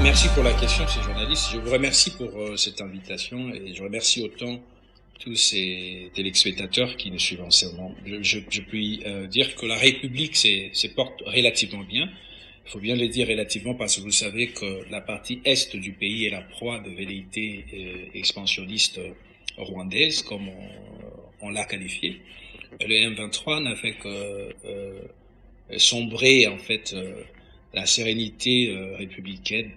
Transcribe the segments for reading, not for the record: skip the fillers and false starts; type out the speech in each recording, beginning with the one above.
Merci pour la question, ces journalistes. Je vous remercie pour cette invitation et je remercie autant tous ces téléspectateurs qui nous suivent en ce moment. Je puis dire que la République se porte relativement bien. Il faut bien le dire relativement parce que vous savez que la partie est du pays est la proie de velléités expansionnistes rwandaises, comme on l'a qualifié. Le M23 n'a fait que sombrer en fait la sérénité républicaine.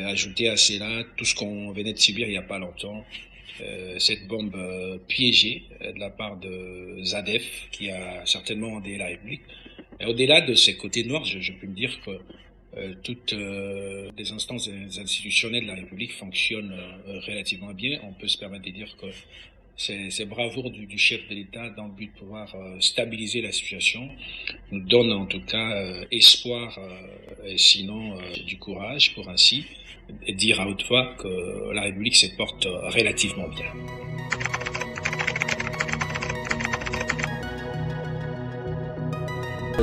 Ajouter à cela tout ce qu'on venait de subir il n'y a pas longtemps, cette bombe piégée de la part de Zadef qui a certainement endeuillé la République. Et au-delà de ces côtés noirs, je peux me dire que toutes les instances institutionnelles de la République fonctionnent relativement bien. On peut se permettre de dire que ces bravoures du chef de l'État dans le but de pouvoir stabiliser la situation nous donnent en tout cas espoir et sinon du courage pour ainsi dire à haute voix que la République se porte relativement bien.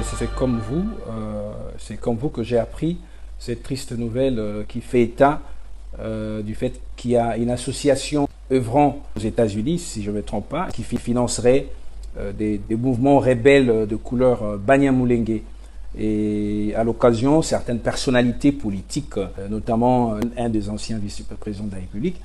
C'est comme vous que j'ai appris cette triste nouvelle qui fait état du fait qu'il y a une association œuvrant aux États-Unis, si je ne me trompe pas, qui financerait des mouvements rebelles de couleur Banyamulenge. Et à l'occasion, certaines personnalités politiques, notamment un des anciens vice-présidents de la République,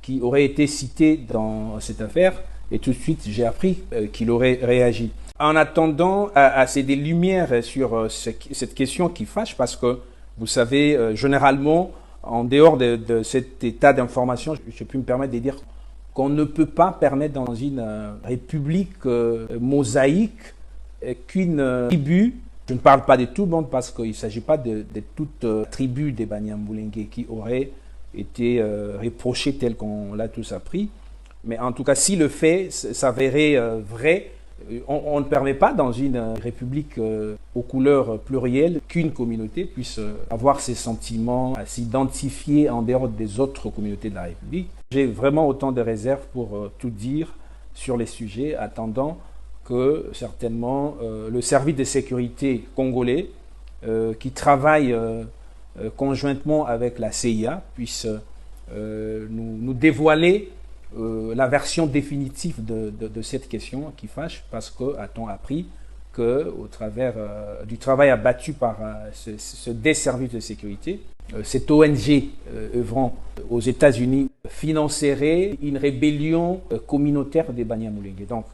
qui aurait été cité dans cette affaire, et tout de suite j'ai appris qu'il aurait réagi. En attendant, c'est des lumières sur cette question qui fâche, parce que, vous savez, généralement, en dehors de cet état d'information, je peux me permettre de dire qu'on ne peut pas permettre dans une république mosaïque qu'une tribu, je ne parle pas de tout le monde parce qu'il ne s'agit pas de toute tribu des Banyamulenge qui aurait été reprochée tel qu'on l'a tous appris, mais en tout cas si le fait s'avérait vrai, on ne permet pas dans une république aux couleurs plurielles qu'une communauté puisse avoir ses sentiments, à s'identifier en dehors des autres communautés de la République. J'ai vraiment autant de réserves pour tout dire sur les sujets, attendant que certainement le service de sécurité congolais, qui travaille conjointement avec la CIA, puisse nous dévoiler la version définitive de cette question qui fâche, parce que a-t-on appris qu'au travers du travail abattu par des services de sécurité, cette ONG œuvrant aux États-Unis financerait une rébellion communautaire des Banyamulenge. Donc,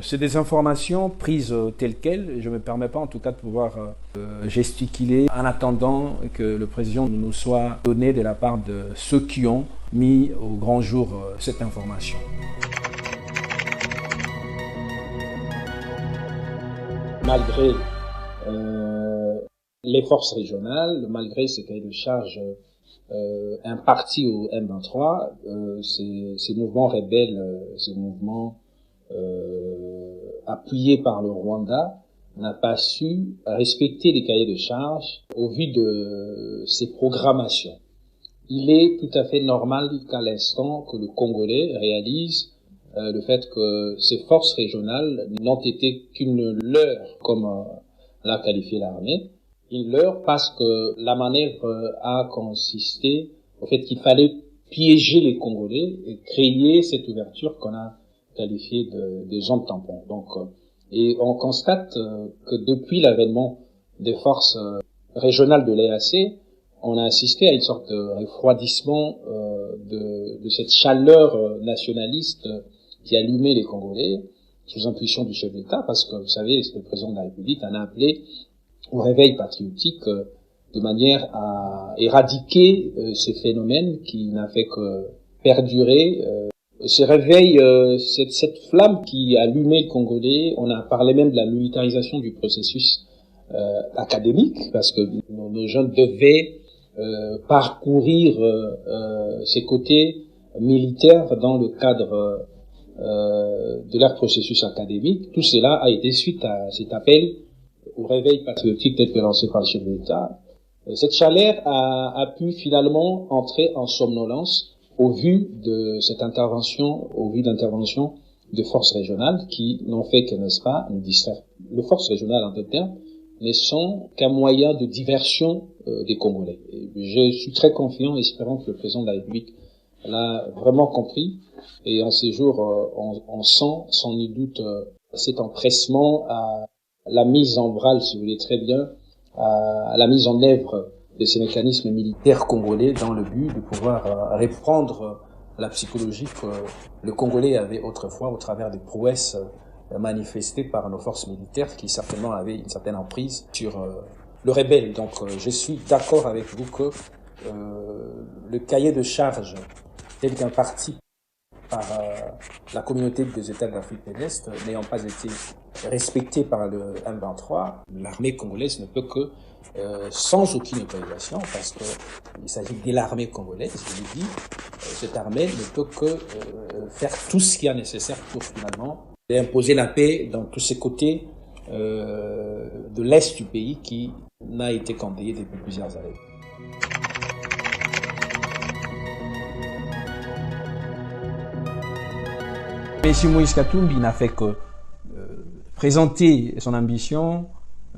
c'est des informations prises telles quelles. Je ne me permets pas en tout cas de pouvoir gesticuler en attendant que le président nous soit donné de la part de ceux qui ont mis au grand jour cette information. Malgré les forces régionales, malgré ces cahiers de charge impartis au M23, ces mouvements rebelles, ces mouvements appuyé par le Rwanda, n'a pas su respecter les cahiers de charges au vu de ses programmations. Il est tout à fait normal qu'à l'instant que le Congolais réalise le fait que ces forces régionales n'ont été qu'une leurre, comme l'a qualifié l'armée, une leurre parce que la manœuvre a consisté au fait qu'il fallait piéger les Congolais et créer cette ouverture qu'on a qualifié de zone tampon. Donc, et on constate que depuis l'avènement des forces régionales de l'EAC, on a assisté à une sorte de refroidissement de cette chaleur nationaliste qui allumait les Congolais sous impulsion du chef d'État, parce que vous savez, le président de la République en a appelé au réveil patriotique de manière à éradiquer ces phénomènes qui n'a fait que perdurer. Ce réveil, cette flamme qui allumait le Congolais, on a parlé même de la militarisation du processus académique, parce que nos jeunes devaient parcourir ces côtés militaires dans le cadre de leur processus académique. Tout cela a été suite à cet appel au réveil patriotique tel que lancé par le chef de l'État. Cette chaleur a pu finalement entrer en somnolence au vu de cette intervention, au vu d'intervention de forces régionales qui n'ont fait que, n'est-ce pas, nous distraire. Les forces régionales, en d'autres termes, ne sont qu'un moyen de diversion des Congolais. Et je suis très confiant, espérant que le président de la République l'a vraiment compris. Et en ces jours, on sent sans nul doute cet empressement à la mise en branle, si vous voulez très bien, à la mise en œuvre de ces mécanismes militaires congolais dans le but de pouvoir reprendre la psychologie que le Congolais avait autrefois au travers des prouesses manifestées par nos forces militaires qui certainement avaient une certaine emprise sur le rebelle. Donc je suis d'accord avec vous que le cahier de charge tel qu'imparti par la communauté des États d'Afrique de l'Est n'ayant pas été respecté par le M23, l'armée congolaise ne peut que, sans aucune autorisation, parce que il s'agit de l'armée congolaise, je l'ai dit, cette armée ne peut que faire tout ce qu'il y a nécessaire pour finalement imposer la paix dans tous ces côtés de l'Est du pays qui n'a été qu'endeuillé depuis plusieurs années. M. Moïse Katumbi n'a fait que présenter son ambition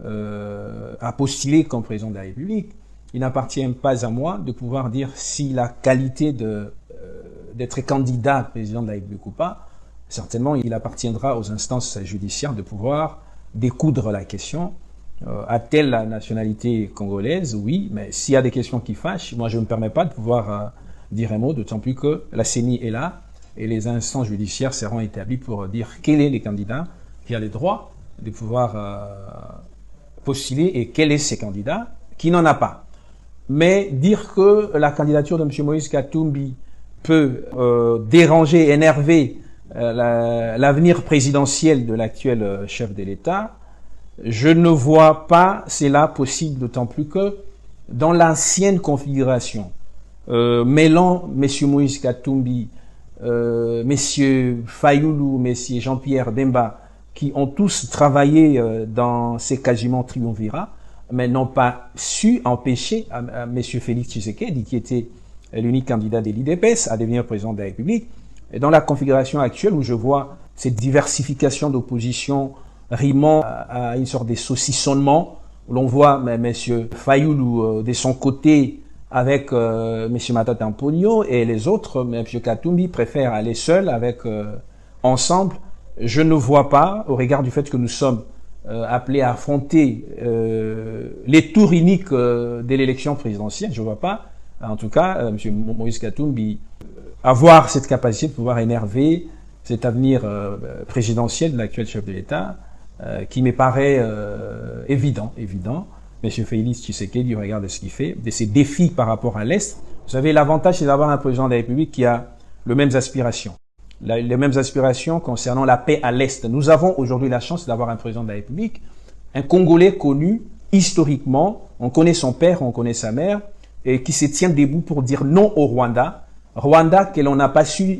à postuler comme président de la République. Il n'appartient pas à moi de pouvoir dire s'il a qualité d'être candidat président de la République ou pas. Certainement, il appartiendra aux instances judiciaires de pouvoir découdre la question. A-t-elle la nationalité congolaise? Oui, mais s'il y a des questions qui fâchent, moi je ne me permets pas de pouvoir dire un mot, d'autant plus que la CENI est là et les instances judiciaires seront établies pour dire quel est le candidat qui a le droit de pouvoir postuler et quel est ce candidat qui n'en a pas. Mais dire que la candidature de M. Moïse Katumbi peut déranger, énerver l'avenir présidentiel de l'actuel chef de l'État, je ne vois pas cela possible, d'autant plus que dans l'ancienne configuration, mêlant M. Moïse Katumbi, M. Fayoulou, M. Jean-Pierre Bemba, qui ont tous travaillé dans ces quasiment triumvirats, mais n'ont pas su empêcher à M. Félix Tshisekedi, qui était l'unique candidat de l'IDPS, à devenir président de la République. Et dans la configuration actuelle où je vois cette diversification d'opposition rimant à une sorte de saucissonnement, où l'on voit M. Fayoulou de son côté avec M. Matata Mponyo et les autres, M. Katumbi préfère aller seul avec ensemble. Je ne vois pas, au regard du fait que nous sommes appelés à affronter les tours uniques de l'élection présidentielle, je ne vois pas, en tout cas, M. Moïse Katumbi avoir cette capacité de pouvoir énerver cet avenir présidentiel de l'actuel chef de l'État, qui me paraît évident. M. Félix Tshisekedi, regarde ce qu'il fait, de ses défis par rapport à l'Est. Vous savez, l'avantage, c'est d'avoir un président de la République qui a les mêmes aspirations. Les mêmes aspirations concernant la paix à l'Est. Nous avons aujourd'hui la chance d'avoir un président de la République, un Congolais connu historiquement, on connaît son père, on connaît sa mère, et qui se tient debout pour dire non au Rwanda. Rwanda que l'on n'a pas su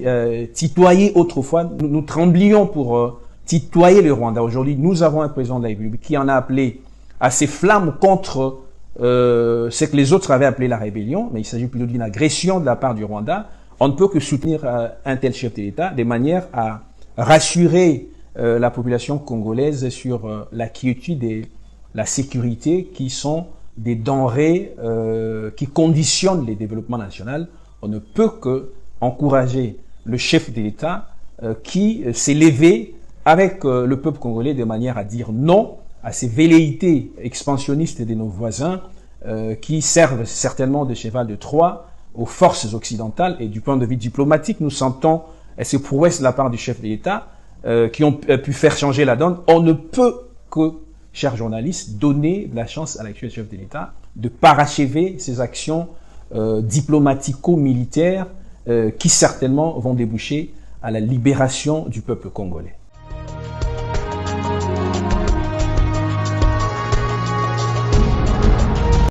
tutoyer autrefois. Nous tremblions pour tutoyer le Rwanda. Aujourd'hui, nous avons un président de la République qui en a appelé à ses flammes contre ce que les autres avaient appelé la rébellion, mais il s'agit plutôt d'une agression de la part du Rwanda. On ne peut que soutenir un tel chef de l'État de manière à rassurer la population congolaise sur la quiétude et la sécurité qui sont des denrées qui conditionnent le développement national. On ne peut que encourager le chef de l'État qui s'est levé avec le peuple congolais de manière à dire non à ces velléités expansionnistes de nos voisins qui servent certainement de cheval de Troie aux forces occidentales. Et du point de vue diplomatique, nous sentons ces prouesses de la part du chef de l'État qui ont pu faire changer la donne. On ne peut que, chers journalistes, donner la chance à l'actuel chef de l'État de parachever ces actions diplomatico-militaires qui certainement vont déboucher à la libération du peuple congolais.